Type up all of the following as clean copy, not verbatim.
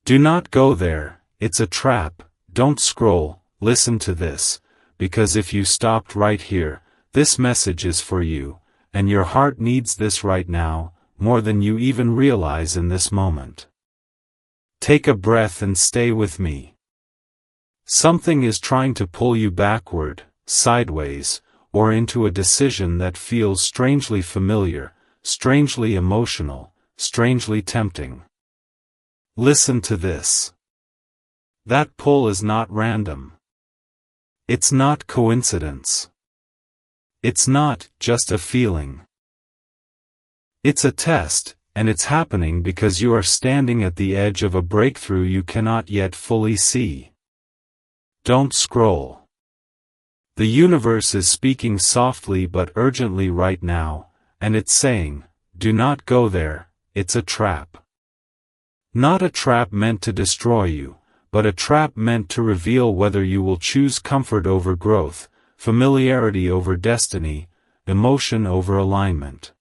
Do not go there, it's a trap. Don't scroll, listen to this, because if you stopped right here, this message is for you, and your heart needs this right now, more than you even realize in this moment. Take a breath and stay with me. Something is trying to pull you backward, sideways, or into a decision that feels strangely familiar, strangely emotional, strangely tempting. Listen to this. That pull is not random. It's not coincidence. It's not just a feeling. It's a test, and it's happening because you are standing at the edge of a breakthrough you cannot yet fully see. Don't scroll. The universe is speaking softly but urgently right now, and it's saying, do not go there, it's a trap. Not a trap meant to destroy you, but a trap meant to reveal whether you will choose comfort over growth, familiarity over destiny, emotion over alignment.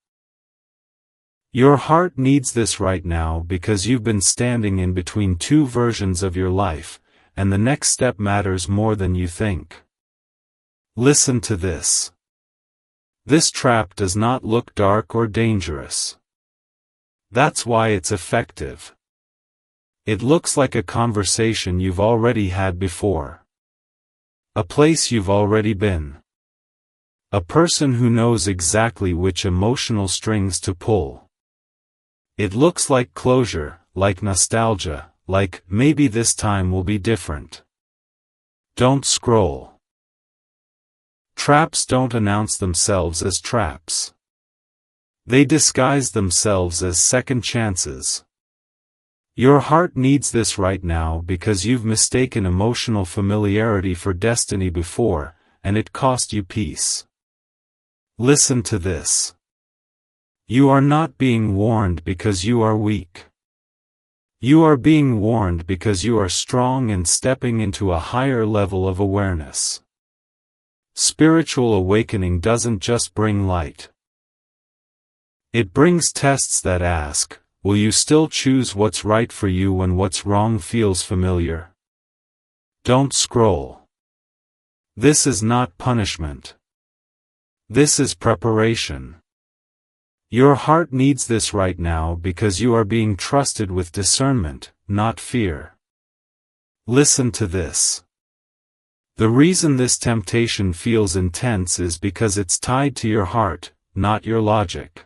Your heart needs this right now because you've been standing in between two versions of your life, and the next step matters more than you think. Listen to this. This trap does not look dark or dangerous. That's why it's effective. It looks like a conversation you've already had before. A place you've already been. A person who knows exactly which emotional strings to pull. It looks like closure, like nostalgia, like maybe this time will be different. Don't scroll. Traps don't announce themselves as traps. They disguise themselves as second chances. Your heart needs this right now because you've mistaken emotional familiarity for destiny before, and it cost you peace. Listen to this. You are not being warned because you are weak. You are being warned because you are strong and stepping into a higher level of awareness. Spiritual awakening doesn't just bring light. It brings tests that ask, will you still choose what's right for you when what's wrong feels familiar? Don't scroll. This is not punishment. This is preparation. Your heart needs this right now because you are being trusted with discernment, not fear. Listen to this. The reason this temptation feels intense is because it's tied to your heart, not your logic.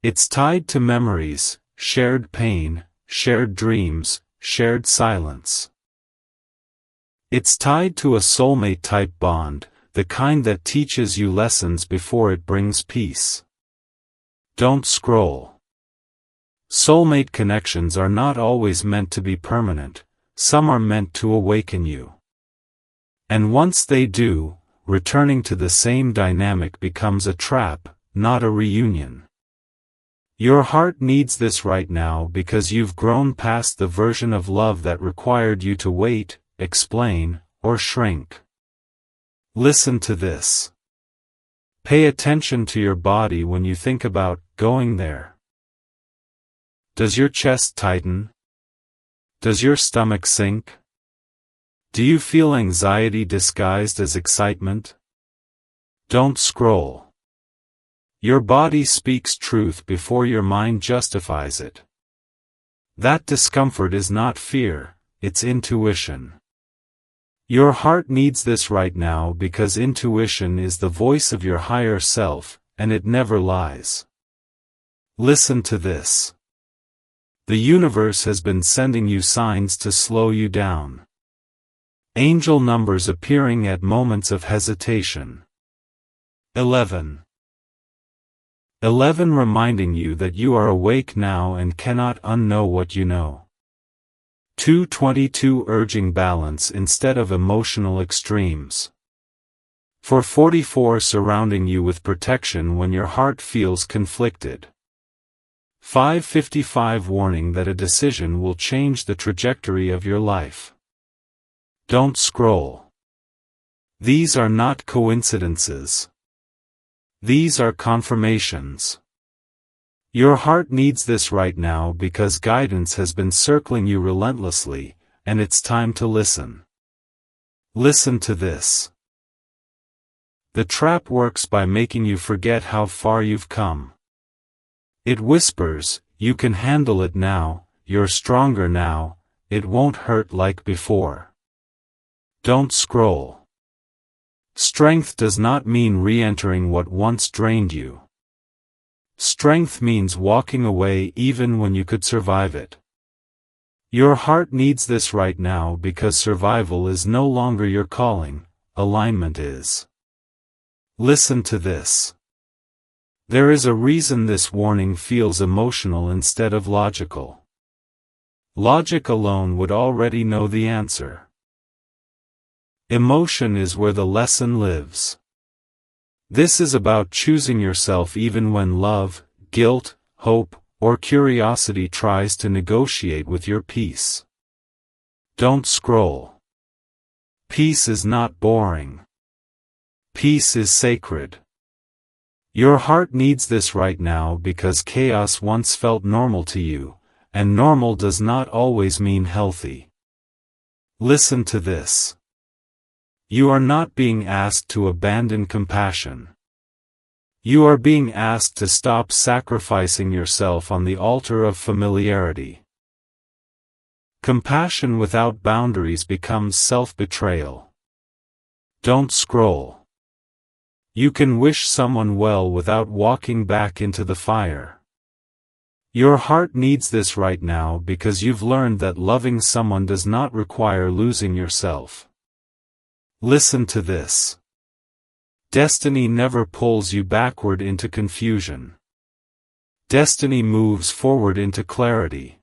It's tied to memories, shared pain, shared dreams, shared silence. It's tied to a soulmate-type bond, the kind that teaches you lessons before it brings peace. Don't scroll. Soulmate connections are not always meant to be permanent, some are meant to awaken you. And once they do, returning to the same dynamic becomes a trap, not a reunion. Your heart needs this right now because you've grown past the version of love that required you to wait, explain, or shrink. Listen to this. Pay attention to your body when you think about going there. Does your chest tighten? Does your stomach sink? Do you feel anxiety disguised as excitement? Don't scroll. Your body speaks truth before your mind justifies it. That discomfort is not fear, it's intuition. Your heart needs this right now because intuition is the voice of your higher self, and it never lies. Listen to this. The universe has been sending you signs to slow you down. Angel numbers appearing at moments of hesitation. 11. 11 reminding you that you are awake now and cannot unknow what you know. 222 urging balance instead of emotional extremes. 444 surrounding you with protection when your heart feels conflicted. 555 warning that a decision will change the trajectory of your life. Don't scroll. These are not coincidences. These are confirmations. Your heart needs this right now because guidance has been circling you relentlessly, and it's time to listen. Listen to this. The trap works by making you forget how far you've come. It whispers, you can handle it now, you're stronger now, it won't hurt like before. Don't scroll. Strength does not mean re-entering what once drained you. Strength means walking away even when you could survive it. Your heart needs this right now because survival is no longer your calling, alignment is. Listen to this. There is a reason this warning feels emotional instead of logical. Logic alone would already know the answer. Emotion is where the lesson lives. This is about choosing yourself even when love, guilt, hope, or curiosity tries to negotiate with your peace. Don't scroll. Peace is not boring. Peace is sacred. Your heart needs this right now because chaos once felt normal to you, and normal does not always mean healthy. Listen to this. You are not being asked to abandon compassion. You are being asked to stop sacrificing yourself on the altar of familiarity. Compassion without boundaries becomes self-betrayal. Don't scroll. You can wish someone well without walking back into the fire. Your heart needs this right now because you've learned that loving someone does not require losing yourself. Listen to this. Destiny never pulls you backward into confusion. Destiny moves forward into clarity.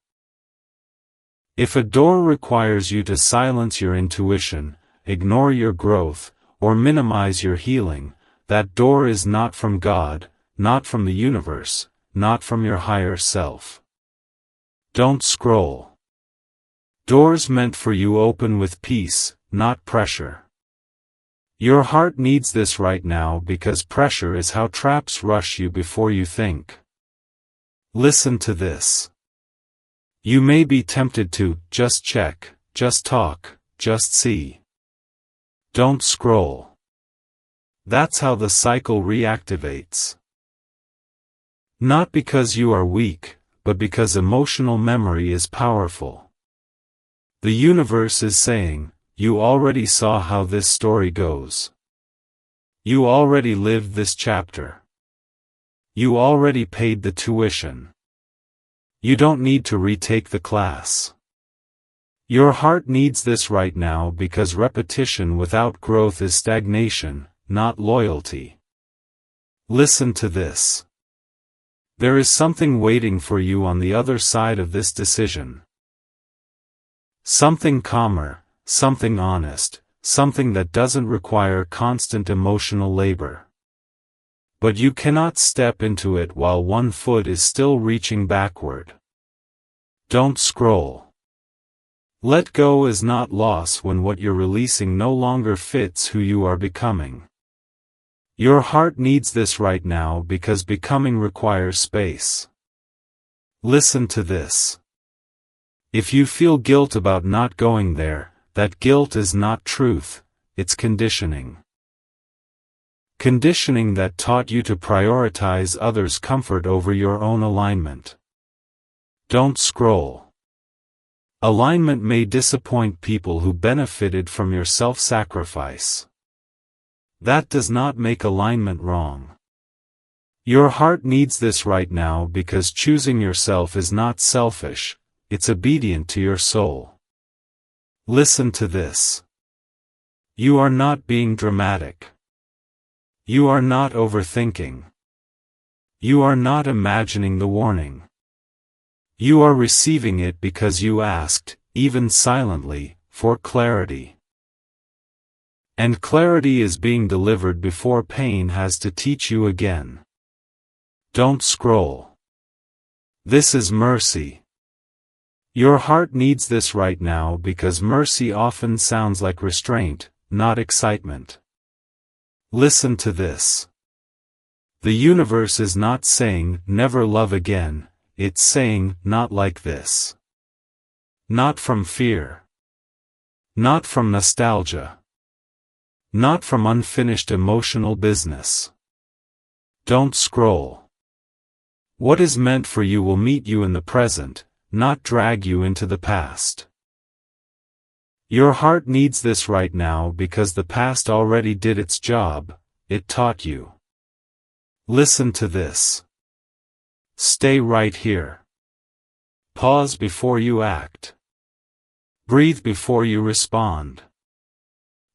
If a door requires you to silence your intuition, ignore your growth, or minimize your healing, that door is not from God, not from the universe, not from your higher self. Don't scroll. Doors meant for you open with peace, not pressure. Your heart needs this right now because pressure is how traps rush you before you think. Listen to this. You may be tempted to just check, just talk, just see. Don't scroll. That's how the cycle reactivates. Not because you are weak, but because emotional memory is powerful. The universe is saying, you already saw how this story goes. You already lived this chapter. You already paid the tuition. You don't need to retake the class. Your heart needs this right now because repetition without growth is stagnation, not loyalty. Listen to this. There is something waiting for you on the other side of this decision. Something calmer, something honest, something that doesn't require constant emotional labor. But you cannot step into it while one foot is still reaching backward. Don't scroll. Let go is not loss when what you're releasing no longer fits who you are becoming. Your heart needs this right now because becoming requires space. Listen to this. If you feel guilt about not going there, that guilt is not truth, it's conditioning. Conditioning that taught you to prioritize others' comfort over your own alignment. Don't scroll. Alignment may disappoint people who benefited from your self-sacrifice. That does not make alignment wrong. Your heart needs this right now because choosing yourself is not selfish, it's obedient to your soul. Listen to this. You are not being dramatic. You are not overthinking. You are not imagining the warning. You are receiving it because you asked, even silently, for clarity. And clarity is being delivered before pain has to teach you again. Don't scroll. This is mercy. Your heart needs this right now because mercy often sounds like restraint, not excitement. Listen to this. The universe is not saying, never love again, it's saying, not like this. Not from fear. Not from nostalgia. Not from unfinished emotional business. Don't scroll. What is meant for you will meet you in the present, not drag you into the past. Your heart needs this right now because the past already did its job, it taught you. Listen to this. Stay right here. Pause before you act. Breathe before you respond.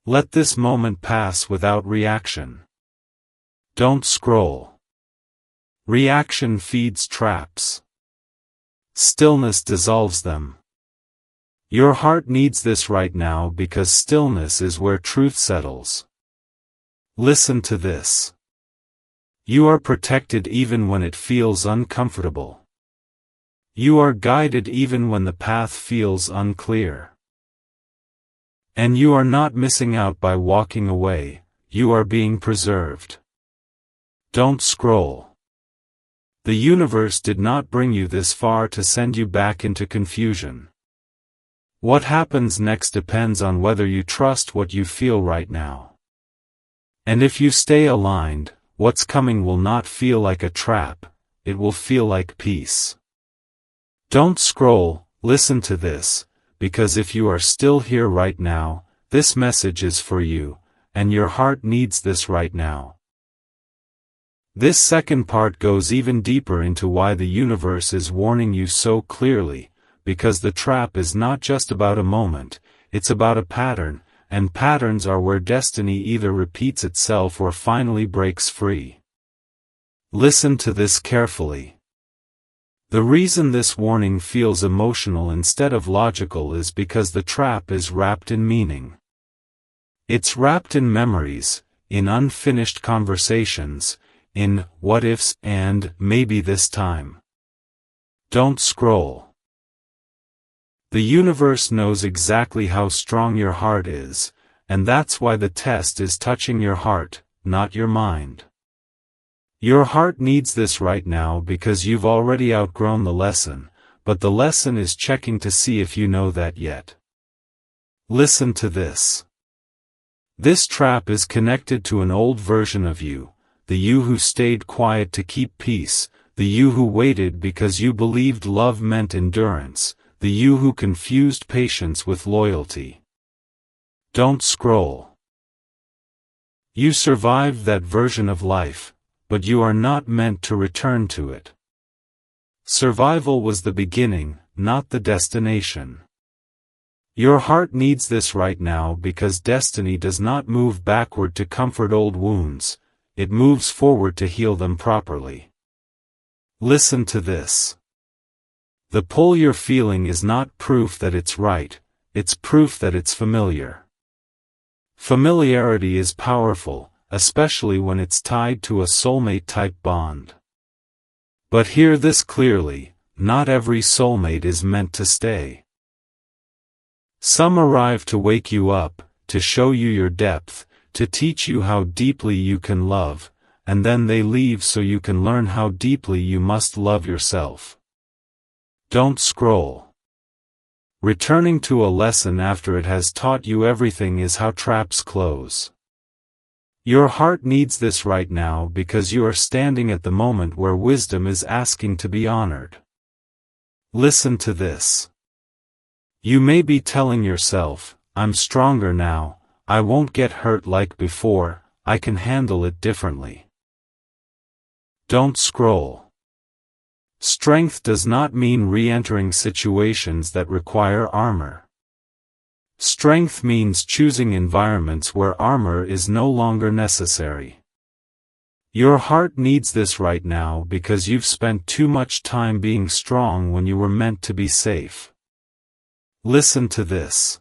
Let this moment pass without reaction. Don't scroll. Reaction feeds traps. Stillness dissolves them. Your heart needs this right now because stillness is where truth settles. Listen to this. You are protected even when it feels uncomfortable. You are guided even when the path feels unclear. And you are not missing out by walking away, you are being preserved. Don't scroll. The universe did not bring you this far to send you back into confusion. What happens next depends on whether you trust what you feel right now. And if you stay aligned, what's coming will not feel like a trap, it will feel like peace. Don't scroll, listen to this, because if you are still here right now, this message is for you, and your heart needs this right now. This second part goes even deeper into why the universe is warning you so clearly, because the trap is not just about a moment, it's about a pattern, and patterns are where destiny either repeats itself or finally breaks free. Listen to this carefully. The reason this warning feels emotional instead of logical is because the trap is wrapped in meaning. It's wrapped in memories, in unfinished conversations, in what-ifs and maybe this time. Don't scroll. The universe knows exactly how strong your heart is, and that's why the test is touching your heart, not your mind. Your heart needs this right now because you've already outgrown the lesson, but the lesson is checking to see if you know that yet. Listen to this. This trap is connected to an old version of you, the you who stayed quiet to keep peace, the you who waited because you believed love meant endurance, the you who confused patience with loyalty. Don't scroll. You survived that version of life, but you are not meant to return to it. Survival was the beginning, not the destination. Your heart needs this right now because destiny does not move backward to comfort old wounds, it moves forward to heal them properly. Listen to this. The pull you're feeling is not proof that it's right, it's proof that it's familiar. Familiarity is powerful, especially when it's tied to a soulmate-type bond. But hear this clearly, not every soulmate is meant to stay. Some arrive to wake you up, to show you your depth, to teach you how deeply you can love, and then they leave so you can learn how deeply you must love yourself. Don't scroll. Returning to a lesson after it has taught you everything is how traps close. Your heart needs this right now because you are standing at the moment where wisdom is asking to be honored. Listen to this. You may be telling yourself, I'm stronger now, I won't get hurt like before, I can handle it differently. Don't scroll. Strength does not mean re-entering situations that require armor. Strength means choosing environments where armor is no longer necessary. Your heart needs this right now because you've spent too much time being strong when you were meant to be safe. Listen to this.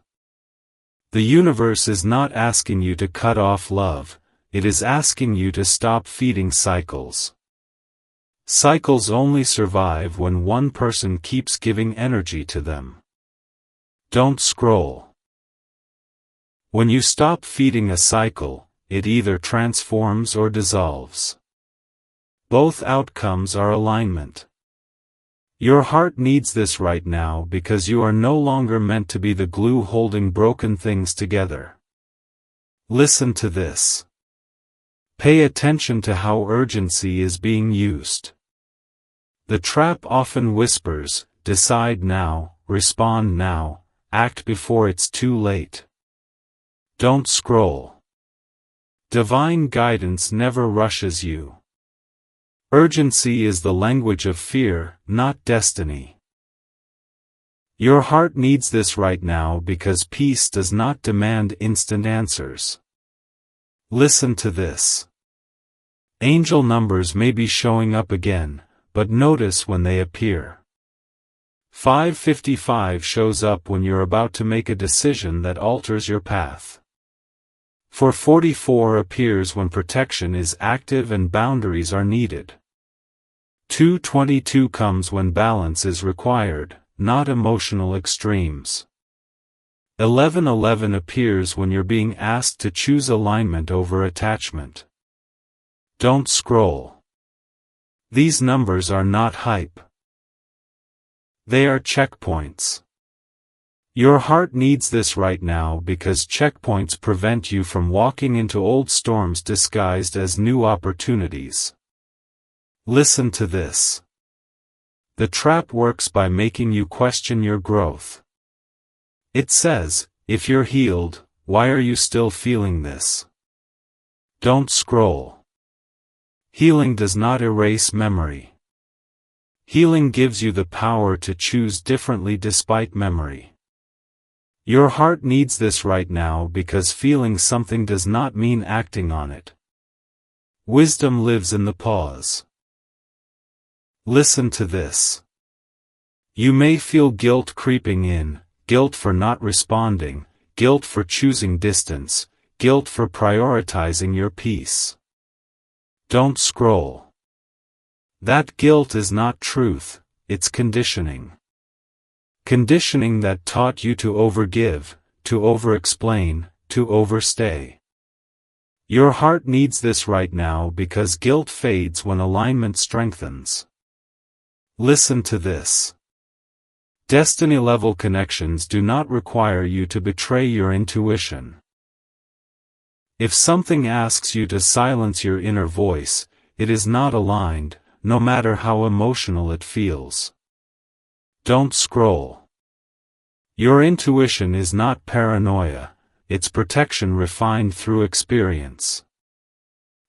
The universe is not asking you to cut off love, it is asking you to stop feeding cycles. Cycles only survive when one person keeps giving energy to them. Don't scroll. When you stop feeding a cycle, it either transforms or dissolves. Both outcomes are alignment. Your heart needs this right now because you are no longer meant to be the glue holding broken things together. Listen to this. Pay attention to how urgency is being used. The trap often whispers, decide now, respond now, act before it's too late. Don't scroll. Divine guidance never rushes you. Urgency is the language of fear, not destiny. Your heart needs this right now because peace does not demand instant answers. Listen to this. Angel numbers may be showing up again, but notice when they appear. 555 shows up when you're about to make a decision that alters your path. 444 appears when protection is active and boundaries are needed. 222 comes when balance is required, not emotional extremes. 1111 appears when you're being asked to choose alignment over attachment. Don't scroll. These numbers are not hype. They are checkpoints. Your heart needs this right now because checkpoints prevent you from walking into old storms disguised as new opportunities. Listen to this. The trap works by making you question your growth. It says, if you're healed, why are you still feeling this? Don't scroll. Healing does not erase memory. Healing gives you the power to choose differently despite memory. Your heart needs this right now because feeling something does not mean acting on it. Wisdom lives in the pause. Listen to this. You may feel guilt creeping in, guilt for not responding, guilt for choosing distance, guilt for prioritizing your peace. Don't scroll. That guilt is not truth, it's conditioning. Conditioning that taught you to overgive, to overexplain, to overstay. Your heart needs this right now because guilt fades when alignment strengthens. Listen to this. Destiny-level connections do not require you to betray your intuition. If something asks you to silence your inner voice, it is not aligned, no matter how emotional it feels. Don't scroll. Your intuition is not paranoia, it's protection refined through experience.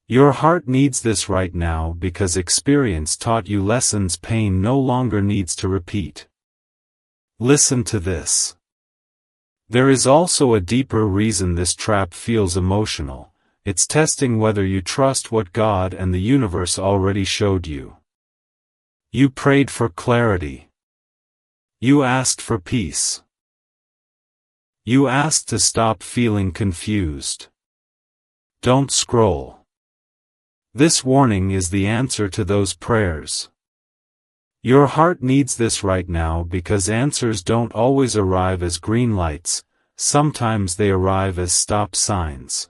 Your heart needs this right now because experience taught you lessons pain no longer needs to repeat. Listen to this. There is also a deeper reason this trap feels emotional. It's testing whether you trust what God and the universe already showed you. You prayed for clarity. You asked for peace. You asked to stop feeling confused. Don't scroll. This warning is the answer to those prayers. Your heart needs this right now because answers don't always arrive as green lights, sometimes they arrive as stop signs.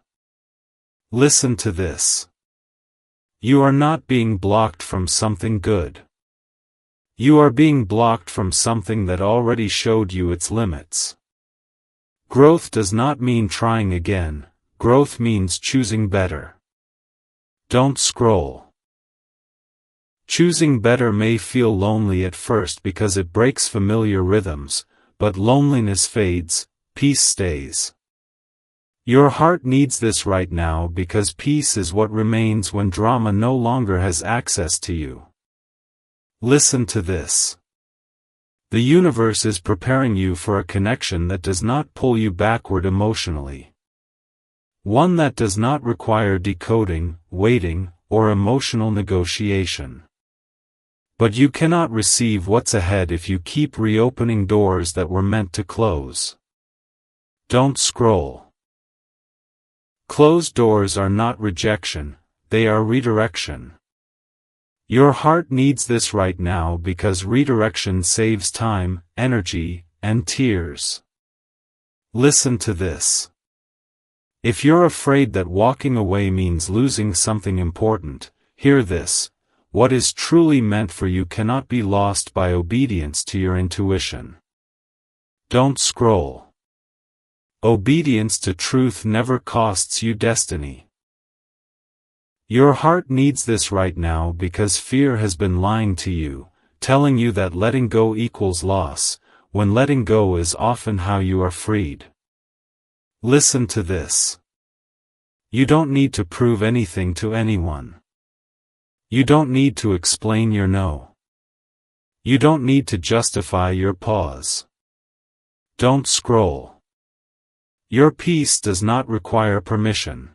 Listen to this. You are not being blocked from something good. You are being blocked from something that already showed you its limits. Growth does not mean trying again, growth means choosing better. Don't scroll. Choosing better may feel lonely at first because it breaks familiar rhythms, but loneliness fades, peace stays. Your heart needs this right now because peace is what remains when drama no longer has access to you. Listen to this. The universe is preparing you for a connection that does not pull you backward emotionally. One that does not require decoding, waiting, or emotional negotiation. But you cannot receive what's ahead if you keep reopening doors that were meant to close. Don't scroll. Closed doors are not rejection, they are redirection. Your heart needs this right now because redirection saves time, energy, and tears. Listen to this. If you're afraid that walking away means losing something important, hear this. what is truly meant for you cannot be lost by obedience to your intuition. Don't scroll. Obedience to truth never costs you destiny. Your heart needs this right now because fear has been lying to you, telling you that letting go equals loss, when letting go is often how you are freed. Listen to this. You don't need to prove anything to anyone. You don't need to explain your no. You don't need to justify your pause. Don't scroll. Your peace does not require permission.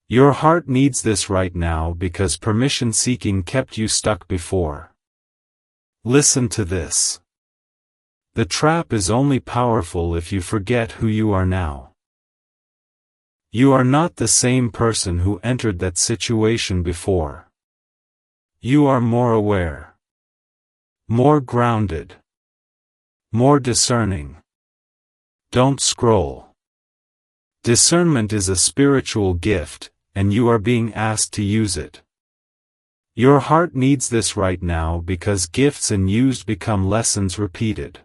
Your heart needs this right now because permission-seeking kept you stuck before. Listen to this. The trap is only powerful if you forget who you are now. You are not the same person who entered that situation before. You are more aware, more grounded, more discerning. Don't scroll. Discernment is a spiritual gift, and you are being asked to use it. Your heart needs this right now because gifts unused become lessons repeated.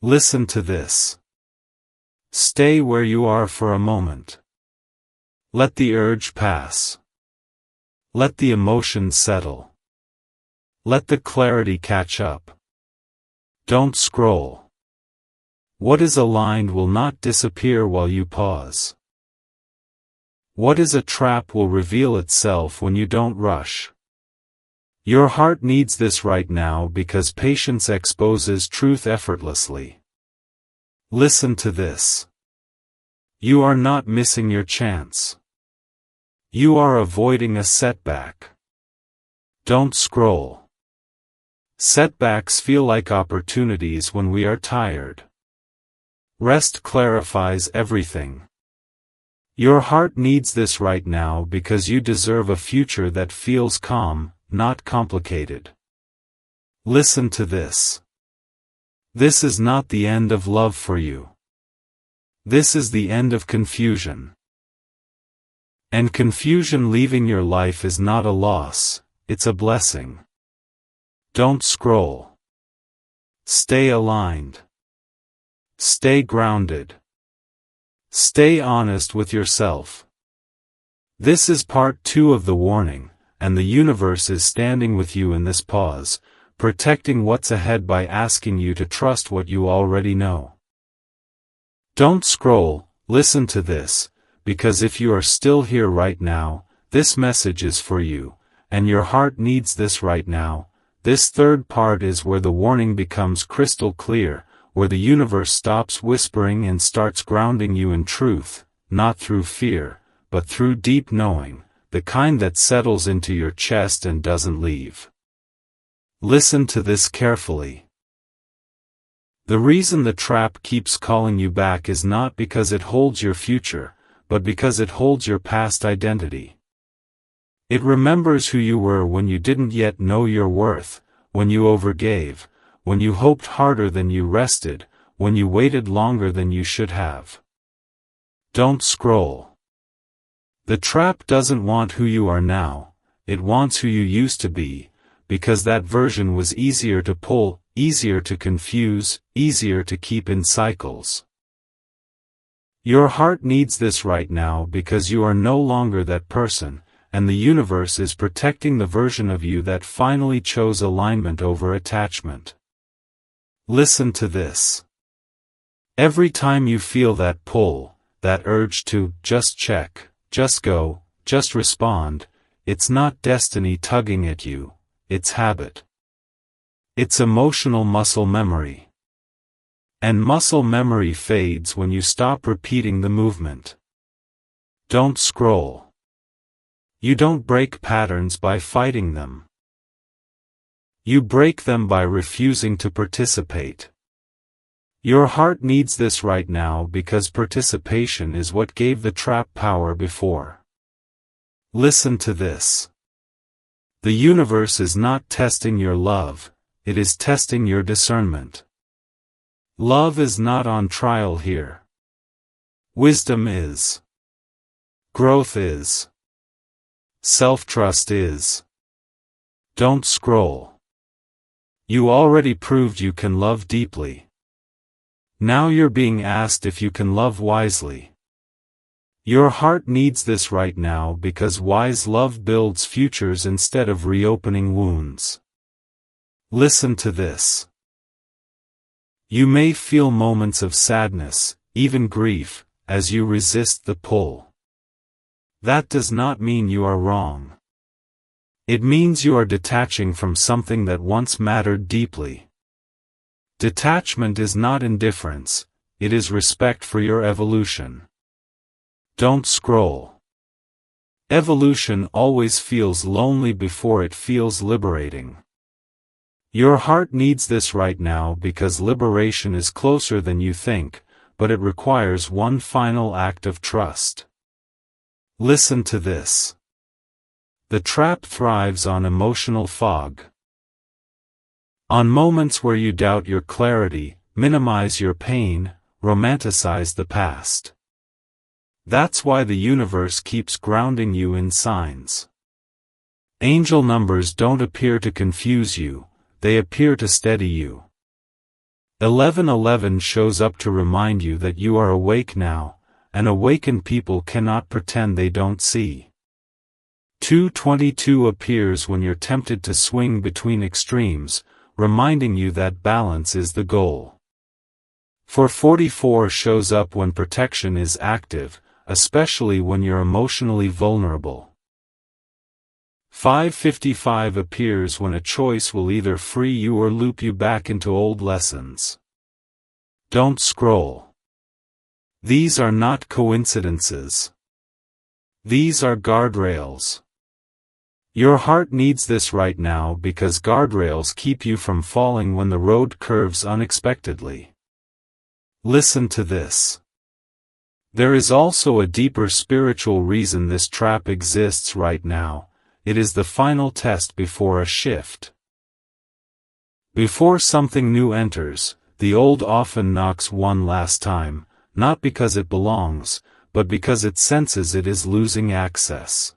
Listen to this. Stay where you are for a moment. Let the urge pass. Let the emotions settle. Let the clarity catch up. Don't scroll. What is aligned will not disappear while you pause. What is a trap will reveal itself when you don't rush. Your heart needs this right now because patience exposes truth effortlessly. Listen to this. You are not missing your chance. You are avoiding a setback. Don't scroll. Setbacks feel like opportunities when we are tired. Rest clarifies everything. Your heart needs this right now because you deserve a future that feels calm, not complicated. Listen to this. This is not the end of love for you. This is the end of confusion. And confusion leaving your life is not a loss, it's a blessing. Don't scroll. Stay aligned. Stay grounded. Stay honest with yourself. This is part 2 of the warning, and the universe is standing with you in this pause, protecting what's ahead by asking you to trust what you already know. Don't scroll, listen to this, because if you are still here right now, this message is for you, and your heart needs this right now. This third part is where the warning becomes crystal clear, where the universe stops whispering and starts grounding you in truth, not through fear, but through deep knowing, the kind that settles into your chest and doesn't leave. Listen to this carefully. The reason the trap keeps calling you back is not because it holds your future, but because it holds your past identity. It remembers who you were when you didn't yet know your worth, when you overgave, when you hoped harder than you rested, when you waited longer than you should have. Don't scroll. The trap doesn't want who you are now, it wants who you used to be, because that version was easier to pull, easier to confuse, easier to keep in cycles. Your heart needs this right now because you are no longer that person, and the universe is protecting the version of you that finally chose alignment over attachment. Listen to this. Every time you feel that pull, that urge to just check, just go, just respond, it's not destiny tugging at you, it's habit. It's emotional muscle memory. And muscle memory fades when you stop repeating the movement. Don't scroll. You don't break patterns by fighting them. You break them by refusing to participate. Your heart needs this right now because participation is what gave the trap power before. Listen to this. The universe is not testing your love, it is testing your discernment. Love is not on trial here. Wisdom is. Growth is. Self-trust is. Don't scroll. You already proved you can love deeply. Now you're being asked if you can love wisely. Your heart needs this right now because wise love builds futures instead of reopening wounds. Listen to this. You may feel moments of sadness, even grief, as you resist the pull. That does not mean you are wrong. It means you are detaching from something that once mattered deeply. Detachment is not indifference, it is respect for your evolution. Don't scroll. Evolution always feels lonely before it feels liberating. Your heart needs this right now because liberation is closer than you think, but it requires one final act of trust. Listen to this. The trap thrives on emotional fog. On moments where you doubt your clarity, minimize your pain, romanticize the past. That's why the universe keeps grounding you in signs. Angel numbers don't appear to confuse you, they appear to steady you. 1111 shows up to remind you that you are awake now, and awakened people cannot pretend they don't see. 222 appears when you're tempted to swing between extremes, reminding you that balance is the goal. 444 shows up when protection is active, especially when you're emotionally vulnerable. 555 appears when a choice will either free you or loop you back into old lessons. Don't scroll. These are not coincidences. These are guardrails. Your heart needs this right now because guardrails keep you from falling when the road curves unexpectedly. Listen to this. There is also a deeper spiritual reason this trap exists right now. It is the final test before a shift. Before something new enters, the old often knocks one last time, not because it belongs, but because it senses it is losing access.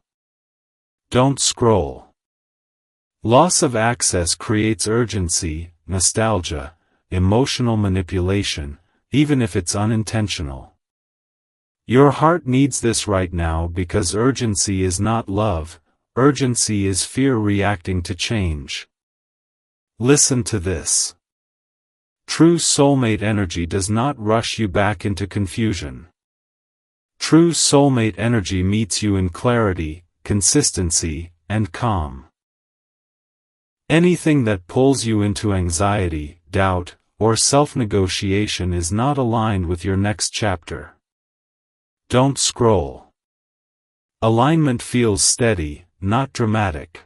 Don't scroll. Loss of access creates urgency, nostalgia, emotional manipulation, even if it's unintentional. Your heart needs this right now because urgency is not love, urgency is fear reacting to change. Listen to this. True soulmate energy does not rush you back into confusion. True soulmate energy meets you in clarity, consistency, and calm. Anything that pulls you into anxiety, doubt, or self-negotiation is not aligned with your next chapter. Don't scroll. Alignment feels steady, not dramatic.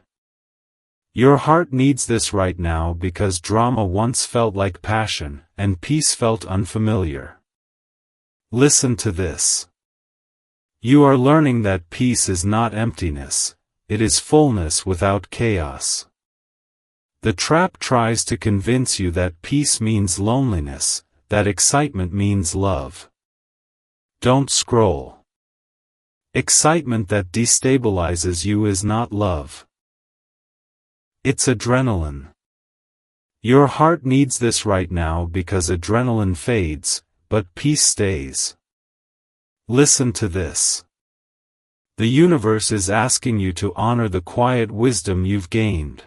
Your heart needs this right now because drama once felt like passion, and peace felt unfamiliar. Listen to this. You are learning that peace is not emptiness, it is fullness without chaos. The trap tries to convince you that peace means loneliness, that excitement means love. Don't scroll. Excitement that destabilizes you is not love. It's adrenaline. Your heart needs this right now because adrenaline fades, but peace stays. Listen to this. The universe is asking you to honor the quiet wisdom you've gained.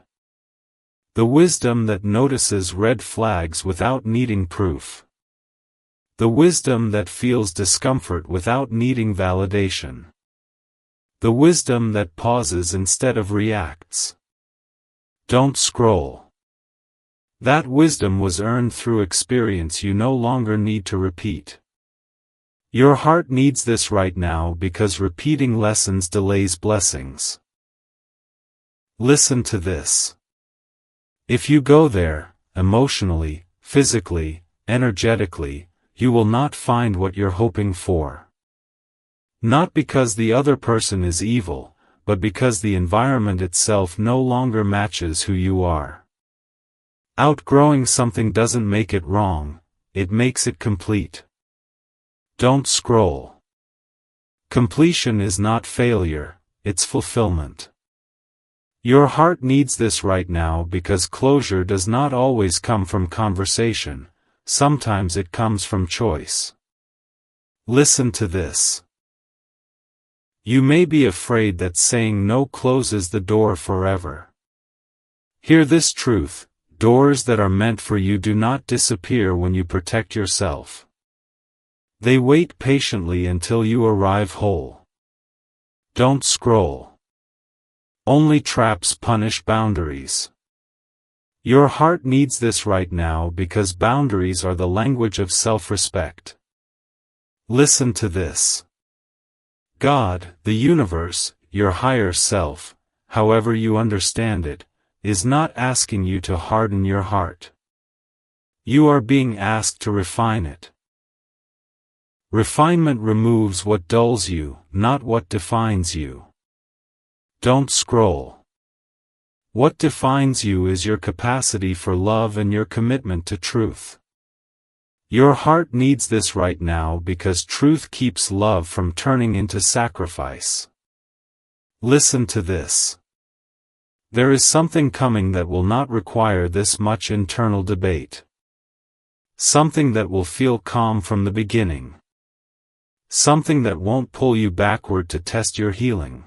The wisdom that notices red flags without needing proof. The wisdom that feels discomfort without needing validation. The wisdom that pauses instead of reacts. Don't scroll. That wisdom was earned through experience you no longer need to repeat. Your heart needs this right now because repeating lessons delays blessings. Listen to this. If you go there, emotionally, physically, energetically, you will not find what you're hoping for. Not because the other person is evil, but because the environment itself no longer matches who you are. Outgrowing something doesn't make it wrong, it makes it complete. Don't scroll. Completion is not failure, it's fulfillment. Your heart needs this right now because closure does not always come from conversation, sometimes it comes from choice. Listen to this. You may be afraid that saying no closes the door forever. Hear this truth: doors that are meant for you do not disappear when you protect yourself. They wait patiently until you arrive whole. Don't scroll. Only traps punish boundaries. Your heart needs this right now because boundaries are the language of self-respect. Listen to this. God, the universe, your higher self, however you understand it, is not asking you to harden your heart. You are being asked to refine it. Refinement removes what dulls you, not what defines you. Don't scroll. What defines you is your capacity for love and your commitment to truth. Your heart needs this right now because truth keeps love from turning into sacrifice. Listen to this. There is something coming that will not require this much internal debate. Something that will feel calm from the beginning. Something that won't pull you backward to test your healing.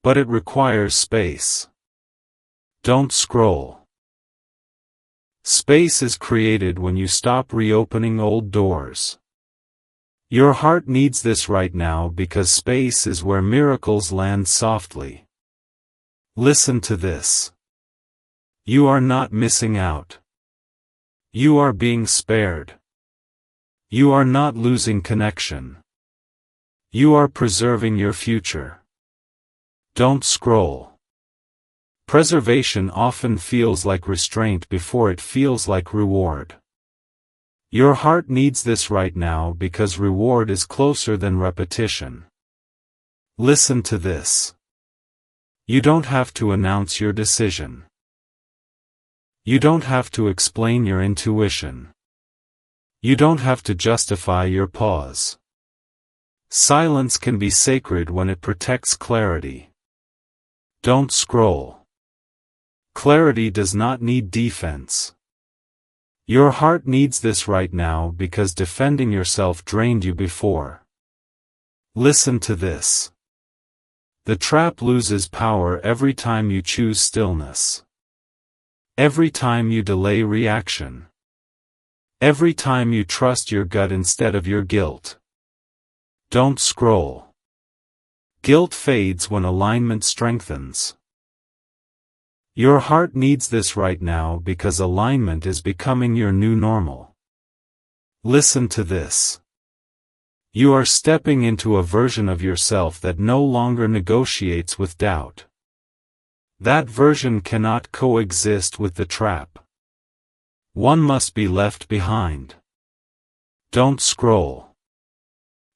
But it requires space. Don't scroll. Space is created when you stop reopening old doors. Your heart needs this right now because space is where miracles land softly. Listen to this. You are not missing out. You are being spared. You are not losing connection. You are preserving your future. Don't scroll. Preservation often feels like restraint before it feels like reward. Your heart needs this right now because reward is closer than repetition. Listen to this. You don't have to announce your decision. You don't have to explain your intuition. You don't have to justify your pause. Silence can be sacred when it protects clarity. Don't scroll. Clarity does not need defense. Your heart needs this right now because defending yourself drained you before. Listen to this. The trap loses power every time you choose stillness. Every time you delay reaction. Every time you trust your gut instead of your guilt. Don't scroll. Guilt fades when alignment strengthens. Your heart needs this right now because alignment is becoming your new normal. Listen to this. You are stepping into a version of yourself that no longer negotiates with doubt. That version cannot coexist with the trap. One must be left behind. Don't scroll.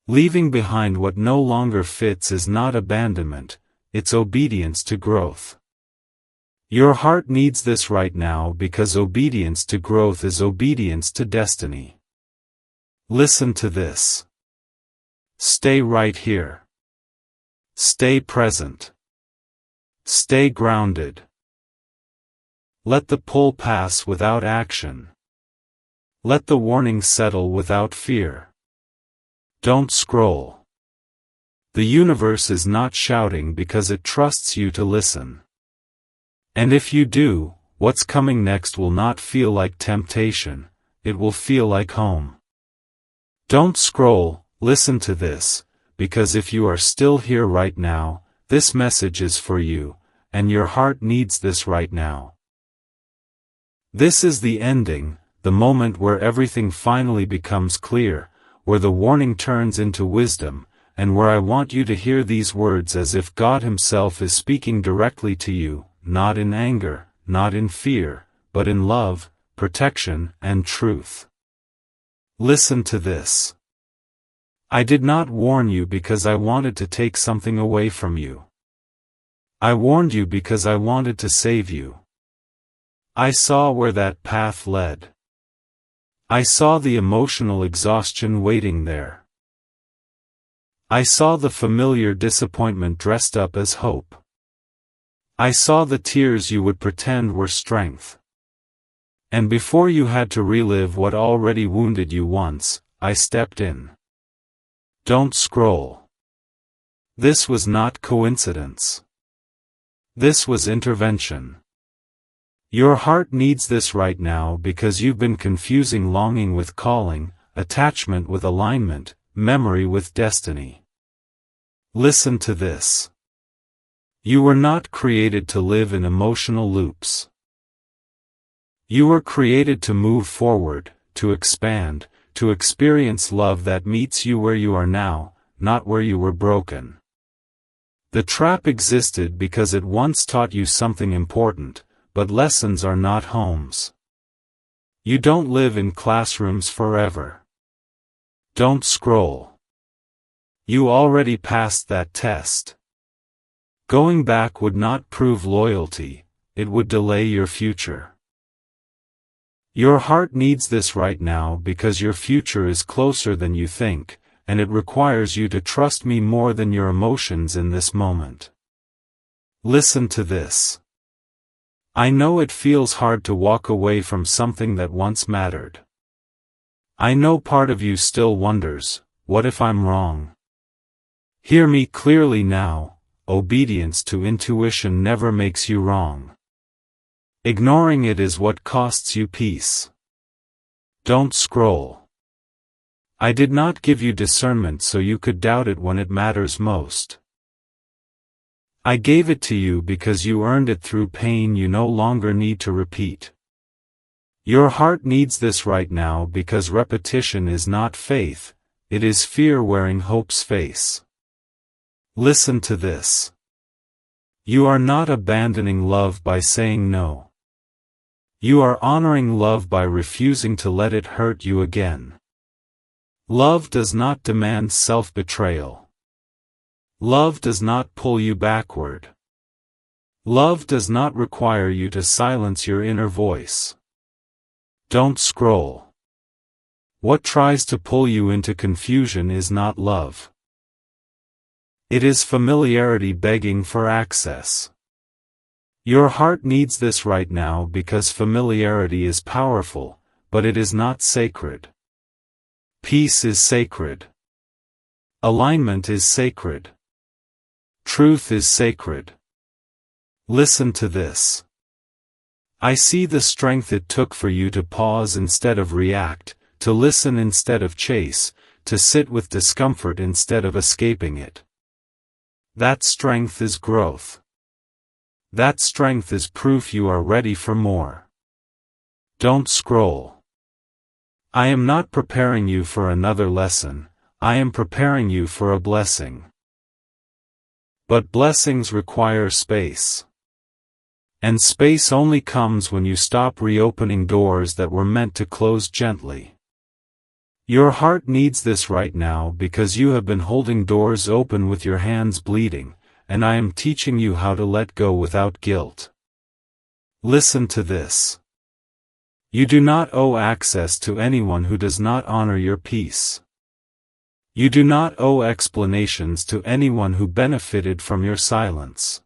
Leaving behind what no longer fits is not abandonment, it's obedience to growth. Your heart needs this right now because obedience to growth is obedience to destiny. Listen to this. Stay right here. Stay present. Stay grounded. Let the pull pass without action. Let the warning settle without fear. Don't scroll. The universe is not shouting because it trusts you to listen. And if you do, what's coming next will not feel like temptation, it will feel like home. Don't scroll, listen to this, because if you are still here right now, this message is for you, and your heart needs this right now. This is the ending, the moment where everything finally becomes clear, where the warning turns into wisdom, and where I want you to hear these words as if God Himself is speaking directly to you, not in anger, not in fear, but in love, protection, and truth. Listen to this. I did not warn you because I wanted to take something away from you. I warned you because I wanted to save you. I saw where that path led. I saw the emotional exhaustion waiting there. I saw the familiar disappointment dressed up as hope. I saw the tears you would pretend were strength. And before you had to relive what already wounded you once, I stepped in. Don't scroll. This was not coincidence. This was intervention. Your heart needs this right now because you've been confusing longing with calling, attachment with alignment, memory with destiny. Listen to this. You were not created to live in emotional loops. You were created to move forward, to expand, to experience love that meets you where you are now, not where you were broken. The trap existed because it once taught you something important, but lessons are not homes. You don't live in classrooms forever. Don't scroll. You already passed that test. Going back would not prove loyalty, it would delay your future. Your heart needs this right now because your future is closer than you think, and it requires you to trust me more than your emotions in this moment. Listen to this. I know it feels hard to walk away from something that once mattered. I know part of you still wonders, what if I'm wrong? Hear me clearly now, obedience to intuition never makes you wrong. Ignoring it is what costs you peace. Don't scroll. I did not give you discernment so you could doubt it when it matters most. I gave it to you because you earned it through pain you no longer need to repeat. Your heart needs this right now because repetition is not faith, it is fear wearing hope's face. Listen to this. You are not abandoning love by saying no. You are honoring love by refusing to let it hurt you again. Love does not demand self-betrayal. Love does not pull you backward. Love does not require you to silence your inner voice. Don't scroll. What tries to pull you into confusion is not love. It is familiarity begging for access. Your heart needs this right now because familiarity is powerful, but it is not sacred. Peace is sacred. Alignment is sacred. Truth is sacred. Listen to this. I see the strength it took for you to pause instead of react, to listen instead of chase, to sit with discomfort instead of escaping it. That strength is growth. That strength is proof you are ready for more. Don't scroll. I am not preparing you for another lesson, I am preparing you for a blessing. But blessings require space. And space only comes when you stop reopening doors that were meant to close gently. Your heart needs this right now because you have been holding doors open with your hands bleeding, and I am teaching you how to let go without guilt. Listen to this. You do not owe access to anyone who does not honor your peace. You do not owe explanations to anyone who benefited from your silence.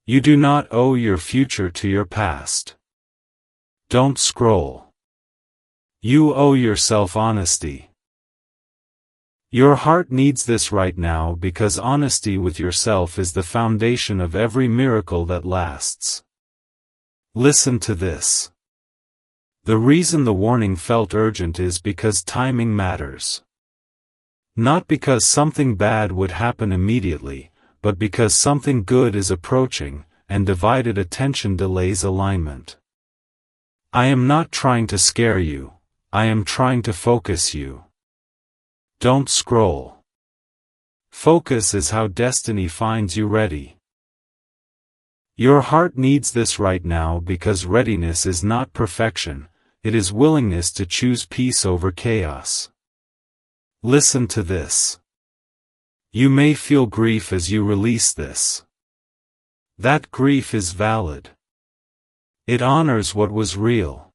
You do not owe your future to your past. Don't scroll. You owe yourself honesty. Your heart needs this right now because honesty with yourself is the foundation of every miracle that lasts. Listen to this. The reason the warning felt urgent is because timing matters. Not because something bad would happen immediately, but because something good is approaching, and divided attention delays alignment. I am not trying to scare you, I am trying to focus you. Don't scroll. Focus is how destiny finds you ready. Your heart needs this right now because readiness is not perfection, it is willingness to choose peace over chaos. Listen to this. You may feel grief as you release this. That grief is valid. It honors what was real.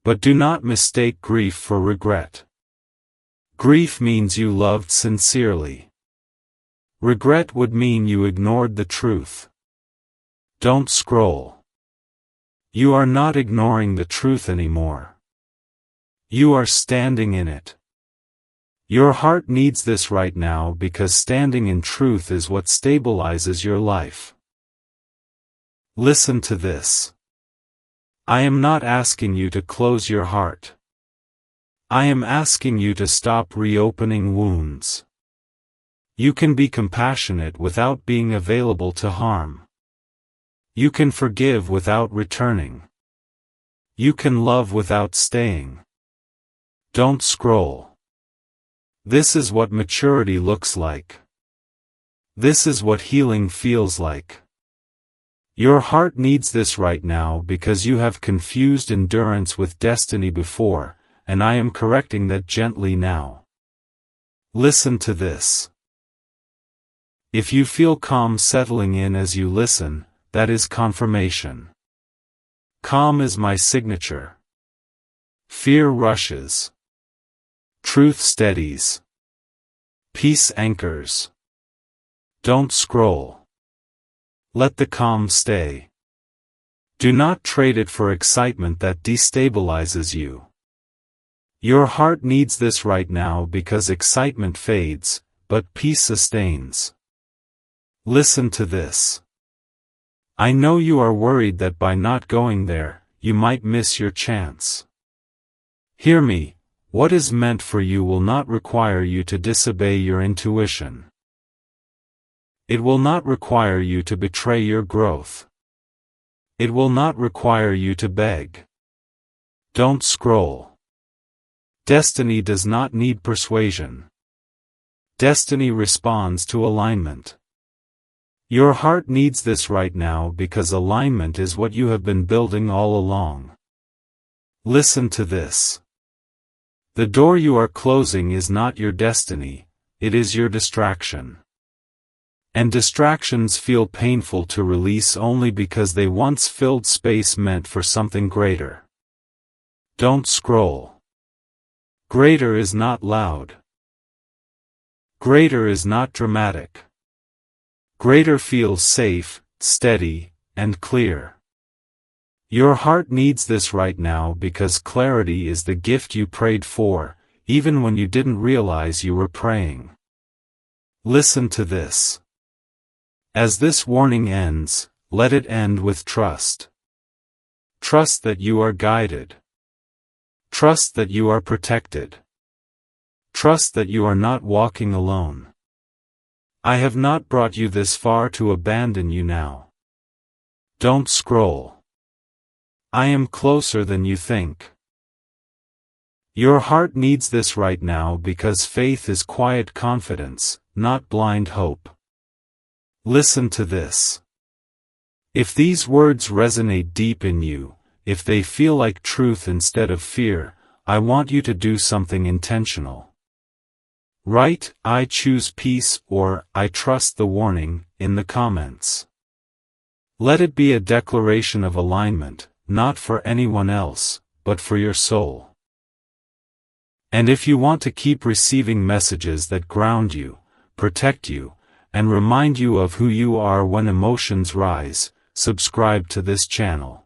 But do not mistake grief for regret. Grief means you loved sincerely. Regret would mean you ignored the truth. Don't scroll. You are not ignoring the truth anymore. You are standing in it. Your heart needs this right now because standing in truth is what stabilizes your life. Listen to this. I am not asking you to close your heart. I am asking you to stop reopening wounds. You can be compassionate without being available to harm. You can forgive without returning. You can love without staying. Don't scroll. This is what maturity looks like. This is what healing feels like. Your heart needs this right now because you have confused endurance with destiny before, and I am correcting that gently now. Listen to this. If you feel calm settling in as you listen, that is confirmation. Calm is my signature. Fear rushes. Truth steadies. Peace anchors. Don't scroll. Let the calm stay. Do not trade it for excitement that destabilizes you. Your heart needs this right now because excitement fades, but peace sustains. Listen to this. I know you are worried that by not going there, you might miss your chance. Hear me, what is meant for you will not require you to disobey your intuition. It will not require you to betray your growth. It will not require you to beg. Don't scroll. Destiny does not need persuasion. Destiny responds to alignment. Your heart needs this right now because alignment is what you have been building all along. Listen to this. The door you are closing is not your destiny, it is your distraction. And distractions feel painful to release only because they once filled space meant for something greater. Don't scroll. Greater is not loud. Greater is not dramatic. Greater feels safe, steady, and clear. Your heart needs this right now because clarity is the gift you prayed for, even when you didn't realize you were praying. Listen to this. As this warning ends, let it end with trust. Trust that you are guided. Trust that you are protected. Trust that you are not walking alone. I have not brought you this far to abandon you now. Don't scroll. I am closer than you think. Your heart needs this right now because faith is quiet confidence, not blind hope. Listen to this. If these words resonate deep in you, if they feel like truth instead of fear, I want you to do something intentional. Write, I choose peace or I trust the warning, in the comments. Let it be a declaration of alignment, not for anyone else, but for your soul. And if you want to keep receiving messages that ground you, protect you, and remind you of who you are when emotions rise, subscribe to this channel.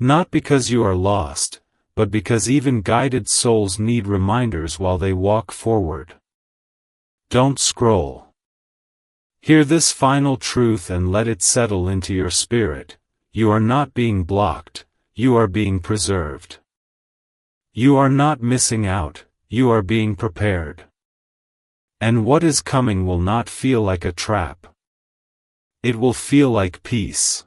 Not because you are lost, but because even guided souls need reminders while they walk forward. Don't scroll. Hear this final truth and let it settle into your spirit. You are not being blocked, you are being preserved. You are not missing out, you are being prepared. And what is coming will not feel like a trap. It will feel like peace.